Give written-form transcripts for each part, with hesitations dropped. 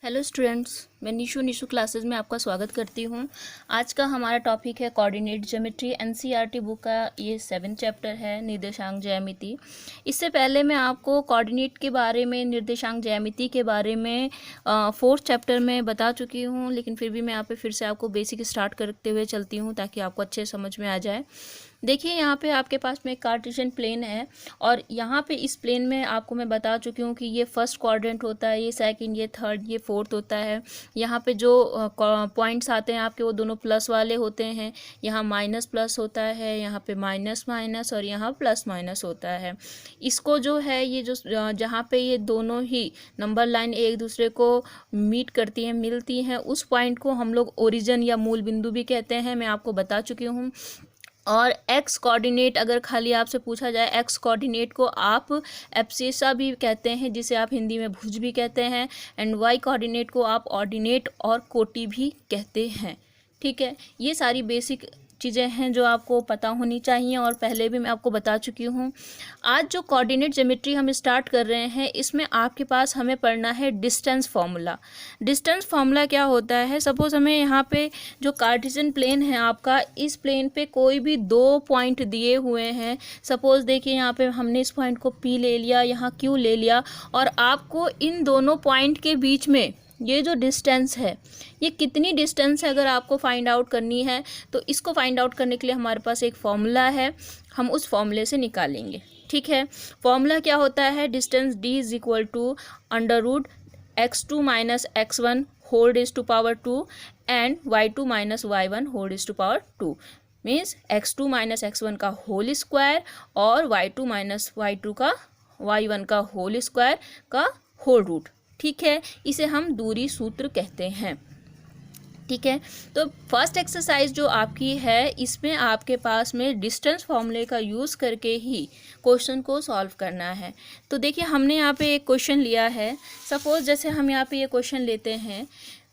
Hello students, मैं Nishu classes में आपका स्वागत करती हूँ। आज का हमारा टॉपिक है कोऑर्डिनेट ज्योमेट्री। एनसीईआरटी बुक का ये 7 चैप्टर है, निर्देशांक ज्यामिति। इससे पहले मैं आपको कोऑर्डिनेट के बारे में, निर्देशांक ज्यामिति के बारे में 4th चैप्टर में बता चुकी हूँ, लेकिन फिर भी मैं यहाँ पे फिर से आपको बेसिक स्टार्ट करते हुए चलती हूँ ताकि आपको अच्छे समझ में आ जाए। देखिए यहाँ पे आपके पास में एक कार्टेशियन प्लेन है और यहाँ पे इस प्लेन में आपको मैं बता चुकी हूँ कि ये फर्स्ट क्वाड्रेंट होता है, ये सेकंड, ये थर्ड, ये फोर्थ होता है। यहाँ पे जो पॉइंट्स आते हैं आपके वो दोनों प्लस वाले होते हैं। यहाँ माइनस प्लस होता है, यहाँ पे माइनस माइनस और यहाँ प्लस माइनस होता है। इसको जो है ये जो जहाँ पे ये दोनों ही नंबर लाइन एक दूसरे को मीट करती हैं, मिलती हैं, उस पॉइंट को हम लोग ओरिजिन या मूल बिंदु भी कहते हैं। मैं आपको बता चुकी हूँ। और एक्स कोऑर्डिनेट अगर खाली आपसे पूछा जाए, एक्स कोऑर्डिनेट को आप एब्सिसा भी कहते हैं, जिसे आप हिंदी में भुज भी कहते हैं। एंड वाई कोऑर्डिनेट को आप ऑर्डिनेट और कोटि भी कहते हैं। ठीक है, ये सारी बेसिक चीज़ें हैं जो आपको पता होनी चाहिए और पहले भी मैं आपको बता चुकी हूँ। आज जो कोऑर्डिनेट ज्योमेट्री हम स्टार्ट कर रहे हैं, इसमें आपके पास हमें पढ़ना है डिस्टेंस फार्मूला। डिस्टेंस फार्मूला क्या होता है? सपोज हमें यहाँ पे जो कार्टेशियन प्लेन है आपका, इस प्लेन पे कोई भी 2 पॉइंट दिए हुए हैं। सपोज देखिए यहाँ पे हमने इस पॉइंट को P ले लिया, यहाँ Q ले लिया, और आपको इन दोनों पॉइंट के बीच में ये जो डिस्टेंस है, ये कितनी डिस्टेंस है अगर आपको फाइंड आउट करनी है, तो इसको फाइंड आउट करने के लिए हमारे पास एक फॉर्मूला है, हम उस फॉर्मूले से निकालेंगे। ठीक है, फॉर्मूला क्या होता है? Distance D is equal to under root x2 minus x1 whole raise to power 2 and y2 minus y1 whole raise to power 2। Means x2 minus x1 का होल स्क्वायर और y2 माइनस y2 का y1 का whole square का whole root. ठीक है, इसे हम दूरी सूत्र कहते हैं। ठीक है, तो फर्स्ट एक्सरसाइज जो आपकी है, इसमें आपके पास में डिस्टेंस फॉर्मूले का यूज़ करके ही क्वेश्चन को सॉल्व करना है। तो देखिए हमने यहाँ पे एक क्वेश्चन लिया है। सपोज जैसे हम यहाँ पे ये क्वेश्चन लेते हैं,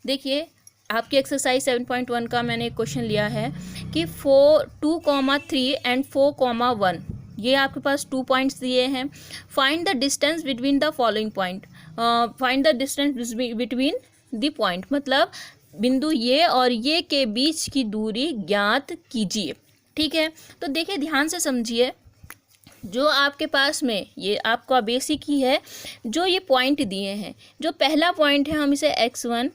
देखिए आपकी एक्सरसाइज 7.1 का मैंने एक क्वेश्चन लिया है कि 2,3 एंड 4,1, ये आपके पास 2 पॉइंट्स दिए हैं। Find the distance between the following point. Find the distance between the point, मतलब बिंदु ये और ये के बीच की दूरी ज्ञात कीजिए। ठीक है, तो देखिए ध्यान से समझिए, जो आपके पास में ये आपका बेसिक ही है, जो ये पॉइंट दिए हैं, जो पहला पॉइंट है हम इसे x1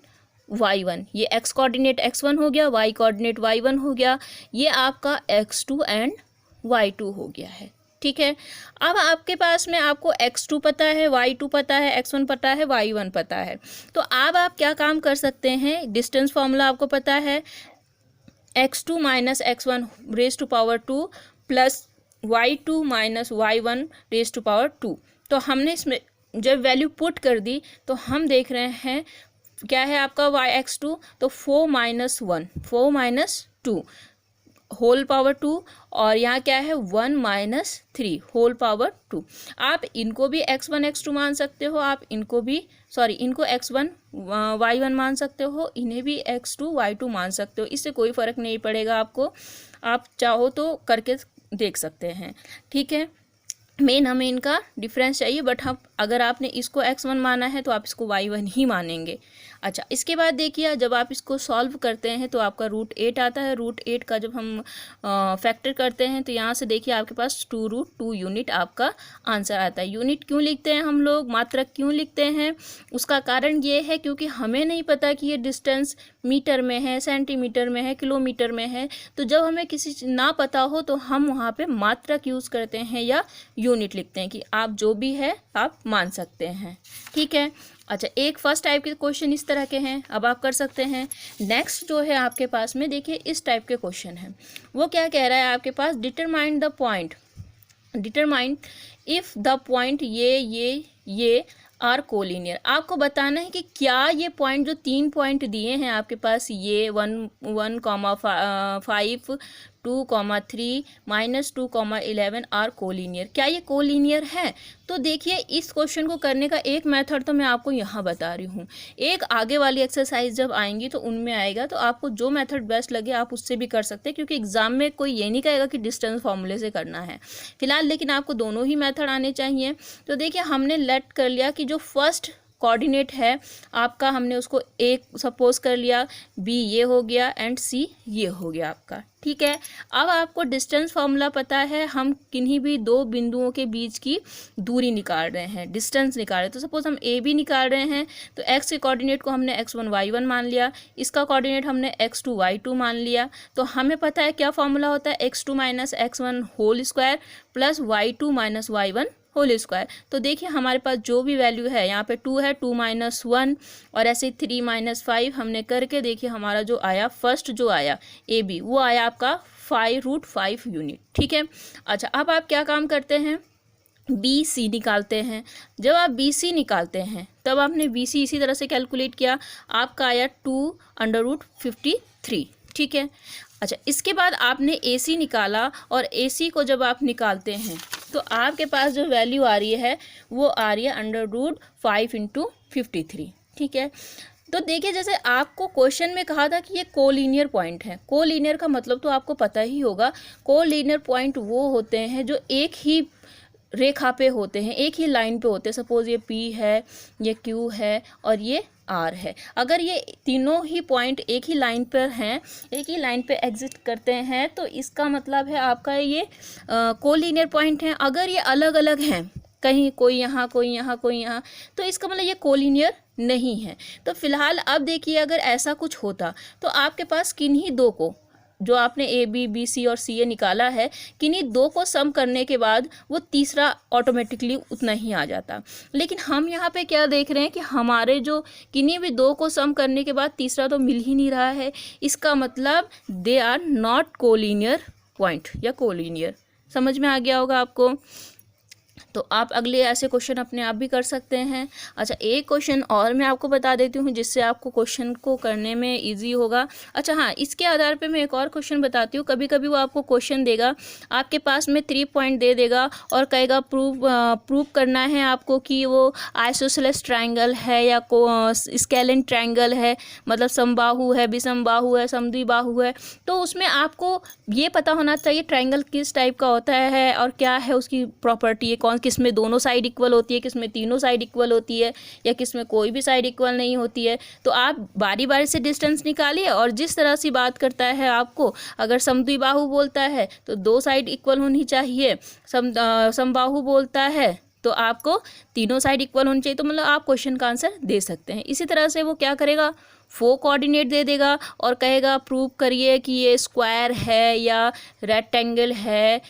y1, ये x कोऑर्डिनेट x1 हो गया, y कोऑर्डिनेट y1 हो गया, ये आपका x2 एंड y2 हो गया है। ठीक है, अब आपके पास में आपको x2 पता है, y2 पता है, x1 पता है, y1 पता है। तो अब आप क्या काम कर सकते हैं? डिस्टेंस फार्मूला आपको पता है, x2 minus x1 raise to power 2 plus y2 minus y1 raise to power 2। तो हमने इसमें जब वैल्यू पुट कर दी तो हम देख रहे हैं क्या है आपका x2, तो 4 माइनस 1, 4 माइनस 2 होल पावर 2, और यहाँ क्या है 1 माइनस 3 होल पावर 2। आप इनको भी x1 x2 मान सकते हो, आप इनको भी इनको x1 y1 मान सकते हो, इन्हें भी x2 y2 मान सकते हो। इससे कोई फ़र्क नहीं पड़ेगा आपको, आप चाहो तो करके देख सकते हैं। ठीक है, मेन हमें इनका डिफरेंस चाहिए, बट हम अगर आपने इसको x1 माना है तो आप इसको y1 ही मानेंगे। अच्छा, इसके बाद देखिए जब आप इसको सॉल्व करते हैं तो आपका √8 आता है। √8 का जब हम फैक्टर करते हैं तो यहाँ से देखिए आपके पास 2√2 यूनिट आपका आंसर आता है। यूनिट क्यों लिखते हैं हम लोग, मात्रक क्यों लिखते हैं? उसका कारण ये है क्योंकि हमें नहीं पता कि ये डिस्टेंस मीटर में है, सेंटीमीटर में है, किलोमीटर में है। तो जब हमें किसी ना पता हो तो हम वहाँ पे मात्रक यूज़ करते हैं या यूनिट लिखते हैं कि आप जो भी है आप मान सकते हैं। ठीक है, अच्छा, एक फर्स्ट टाइप के क्वेश्चन इस तरह के हैं, अब आप कर सकते हैं। नेक्स्ट जो है आपके पास में देखिए इस टाइप के क्वेश्चन हैं। वो क्या कह रहा है आपके पास, determine the point, determine if the point ये आर कोलिनियर। आपको बताना है कि क्या ये पॉइंट जो 3 पॉइंट दिए हैं आपके पास, ये 1,5 2,3 -2,11 आर कोलिनियर, क्या ये कोलिनियर है? तो देखिए इस क्वेश्चन को करने का एक मेथड तो मैं आपको यहाँ बता रही हूँ, एक आगे वाली एक्सरसाइज जब आएंगी तो उनमें आएगा, तो आपको जो मेथड बेस्ट लगे आप उससे भी कर सकते हैं, क्योंकि एग्जाम में कोई ये नहीं कहेगा कि डिस्टेंस फार्मूले से करना है फिलहाल, लेकिन आपको दोनों ही मेथड आने चाहिए। तो देखिए हमने लेट कर लिया कि जो फर्स्ट कोऑर्डिनेट है आपका, हमने उसको एक सपोज कर लिया, बी ये हो गया एंड सी ये हो गया आपका, ठीक है। अब आपको डिस्टेंस फार्मूला पता है, हम किन्हीं भी दो बिंदुओं के बीच की दूरी निकाल रहे हैं, डिस्टेंस निकाल रहे हैं। तो सपोज हम ए बी निकाल रहे हैं, तो एक्स के कोऑर्डिनेट को हमने x1 y1 मान लिया, इसका कोऑर्डिनेट हमने x2 y2 मान लिया। तो हमें पता है क्या फार्मूला होता है, x2 minus x1 whole square plus y2 minus y1 whole square. तो देखिए हमारे पास जो भी वैल्यू है, यहाँ पे 2 है, 2 माइनस 1 और ऐसे 3 माइनस 5 हमने करके देखिए हमारा जो आया, फर्स्ट जो आया ए बी, वो आया आपका 5√5 यूनिट, ठीक है। अच्छा, अब आप क्या काम करते हैं, बी सी निकालते हैं। जब आप बी सी निकालते हैं तब आपने बी सी इसी तरह से कैलकुलेट किया, आपका आया 2√53, ठीक है। अच्छा, इसके बाद आपने ए सी निकाला और ए सी को जब आप निकालते हैं तो आपके पास जो वैल्यू आ रही है वो आ रही है √5 × 53, ठीक है। तो देखिए जैसे आपको क्वेश्चन में कहा था कि ये कोलिनियर पॉइंट है, कोलिनियर का मतलब तो आपको पता ही होगा, कोलिनियर पॉइंट वो होते हैं जो एक ही रेखा पे होते हैं, एक ही लाइन पे होते हैं। सपोज ये P है, ये Q है और ये R है। अगर ये तीनों ही पॉइंट एक ही लाइन पर हैं, एक ही लाइन पे एग्जिस्ट करते हैं, तो इसका मतलब है आपका ये कोलिनियर पॉइंट है। अगर ये अलग अलग हैं, कहीं कोई यहाँ कोई यहाँ कोई यहाँ, तो इसका मतलब ये कोलिनियर नहीं है। तो फिलहाल अब देखिए अगर ऐसा कुछ होता तो आपके पास किन्हीं दो को, जो आपने ए बी बी सी और सी ए निकाला है, किन्हीं दो को सम करने के बाद वो तीसरा ऑटोमेटिकली उतना ही आ जाता। लेकिन हम यहाँ पे क्या देख रहे हैं कि हमारे जो किन्हीं भी दो को सम करने के बाद तीसरा तो मिल ही नहीं रहा है, इसका मतलब they are not collinear point या कोलिनियर। समझ में आ गया होगा आपको। तो आप अगले ऐसे क्वेश्चन अपने आप भी कर सकते हैं। अच्छा, एक क्वेश्चन और मैं आपको बता देती हूँ जिससे आपको क्वेश्चन को करने में इजी होगा। अच्छा हाँ, इसके आधार पे मैं एक और क्वेश्चन बताती हूँ। कभी कभी वो आपको क्वेश्चन देगा, आपके पास में 3 पॉइंट दे देगा और कहेगा प्रूव करना है आपको कि वो आइसोसेलेस ट्रायंगल है या स्केलेन ट्रायंगल है, मतलब समबाहु है, विषमबाहु है, समद्विबाहु है। तो उसमें आपको ये पता होना चाहिए ट्रायंगल किस टाइप का होता है और क्या है उसकी प्रॉपर्टी है, किस में दोनों साइड इक्वल होती है, किस में तीनों साइड इक्वल होती है, या किस में कोई भी साइड इक्वल नहीं होती है। तो आप बारी बारी से डिस्टेंस निकालिए और जिस तरह से बात करता है आपको, अगर समद्विबाहु बोलता है तो 2 साइड इक्वल होनी चाहिए, समबाहु बोलता है तो आपको तीनों साइड इक्वल होनी चाहिए। तो मतलब आप क्वेश्चन का आंसर दे सकते हैं। इसी तरह से वो क्या करेगा, 4 कोऑर्डिनेट दे देगा और कहेगा प्रूव करिए कि ये स्क्वायर है या रेक्टेंगल है,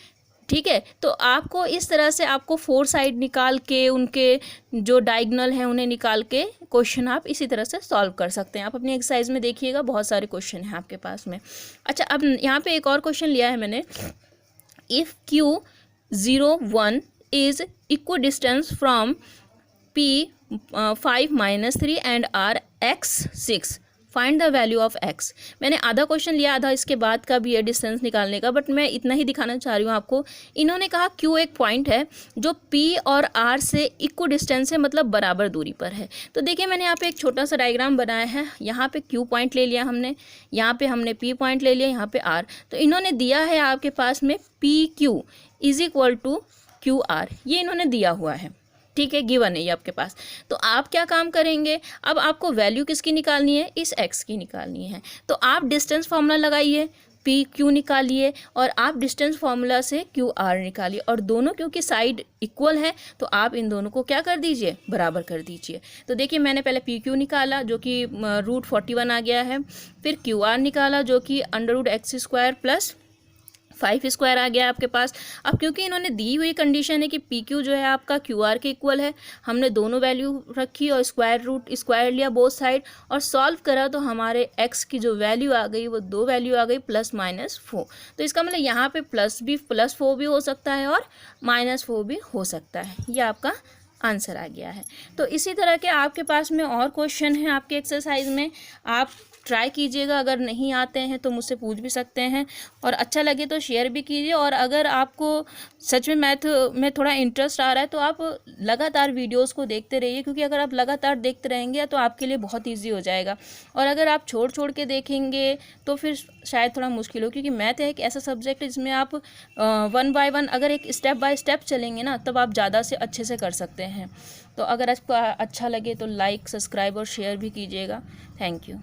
ठीक है। तो आपको इस तरह से आपको 4 साइड निकाल के उनके जो डायगोनल हैं उन्हें निकाल के क्वेश्चन आप इसी तरह से सॉल्व कर सकते हैं। आप अपनी एक्सरसाइज में देखिएगा, बहुत सारे क्वेश्चन हैं आपके पास में। अच्छा, अब यहाँ पे एक और क्वेश्चन लिया है मैंने, if Q01 is equal distance from P 5-3 and R x 6, find the value of x। मैंने आधा क्वेश्चन लिया, आधा इसके बाद का भी है डिस्टेंस निकालने का, बट मैं इतना ही दिखाना चाह रही हूँ आपको। इन्होंने कहा Q एक पॉइंट है जो P और R से इक्व डिस्टेंस है, मतलब बराबर दूरी पर है। तो देखिए मैंने यहाँ पे एक छोटा सा डायग्राम बनाया है। यहाँ पे Q पॉइंट ले लिया हमने, यहाँ पे हमने P पॉइंट ले लिया, यहाँ पे R। तो इन्होंने दिया है आपके पास में PQ is equal to QR, ये इन्होंने दिया हुआ है, ठीक है, गिवन है ये आपके पास। तो आप क्या काम करेंगे, अब आपको वैल्यू किसकी निकालनी है, इस x की निकालनी है। तो आप डिस्टेंस फार्मूला लगाइए, PQ निकालिए और आप डिस्टेंस फार्मूला से QR निकालिए, और दोनों क्योंकि साइड इक्वल है तो आप इन दोनों को क्या कर दीजिए, बराबर कर दीजिए। तो देखिए मैंने पहले PQ निकाला जो कि √41 आ गया है, फिर QR निकाला जो कि √x² प्लस 5² आ गया आपके पास। अब क्योंकि इन्होंने दी हुई कंडीशन है कि PQ जो है आपका QR के इक्वल है, हमने दोनों वैल्यू रखी और स्क्वायर लिया बोथ साइड और सॉल्व करा, तो हमारे x की जो वैल्यू आ गई वो 2 वैल्यू आ गई +-4। तो इसका मतलब यहाँ पे +4 भी हो सकता है और -4 भी हो सकता है। ये आपका आंसर आ गया है। तो इसी तरह के आपके पास में और क्वेश्चन हैं आपके एक्सरसाइज में, आप ट्राई कीजिएगा। अगर नहीं आते हैं तो मुझसे पूछ भी सकते हैं, और अच्छा लगे तो शेयर भी कीजिए। और अगर आपको सच में मैथ में थोड़ा इंटरेस्ट आ रहा है तो आप लगातार वीडियोस को देखते रहिए, क्योंकि अगर आप लगातार देखते रहेंगे तो आपके लिए बहुत ईजी हो जाएगा। और अगर आप छोड़ के देखेंगे तो फिर शायद थोड़ा मुश्किल हो, क्योंकि मैथ एक ऐसा सब्जेक्ट है जिसमें आप 1 बाय 1 अगर एक स्टेप बाय स्टेप चलेंगे ना, तब आप ज़्यादा से अच्छे से कर सकते हैं। तो अगर आपको अच्छा लगे तो लाइक, सब्सक्राइब और शेयर भी कीजिएगा। Thank you.